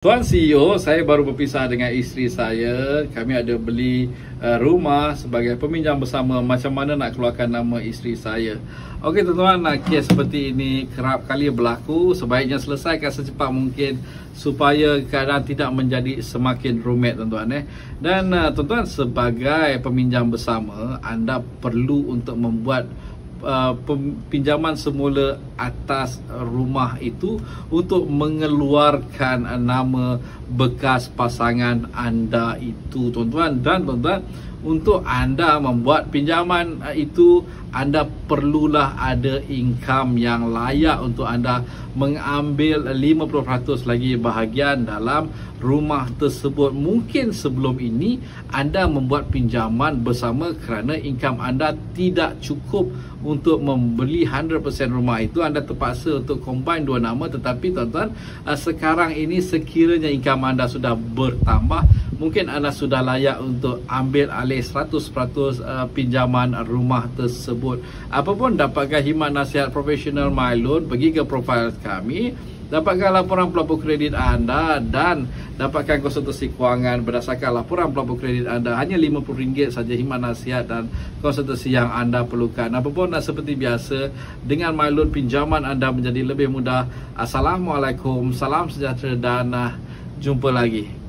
Tuan CEO, saya baru berpisah dengan isteri saya. Kami ada beli rumah sebagai peminjam bersama. Macam mana nak keluarkan nama isteri saya? Okey tuan-tuan, kes seperti ini kerap kali berlaku. Sebaiknya selesaikan secepat mungkin supaya keadaan tidak menjadi semakin rumit tuan-tuan. Dan tuan-tuan, sebagai peminjam bersama, anda perlu untuk membuat pinjaman semula atas rumah itu untuk mengeluarkan nama bekas pasangan anda itu tuan-tuan. Dan tuan-tuan, untuk anda membuat pinjaman itu, anda perlulah ada income yang layak untuk anda mengambil 50% lagi bahagian dalam rumah tersebut. Mungkin sebelum ini anda membuat pinjaman bersama kerana income anda tidak cukup untuk membeli 100% rumah itu. Anda terpaksa untuk combine dua nama. Tetapi tuan-tuan, sekarang ini sekiranya income anda sudah bertambah, mungkin anda sudah layak untuk ambil alih 100% pinjaman rumah tersebut. Apapun, dapatkan khidmat nasihat profesional MyLoan, pergi ke profil kami, dapatkan laporan pelapor kredit anda dan dapatkan konsultasi kewangan berdasarkan laporan pelapor kredit anda. Hanya RM50 saja khidmat nasihat dan konsultasi yang anda perlukan. Apapun, seperti biasa, dengan MyLoan pinjaman anda menjadi lebih mudah. Assalamualaikum, salam sejahtera dan jumpa lagi.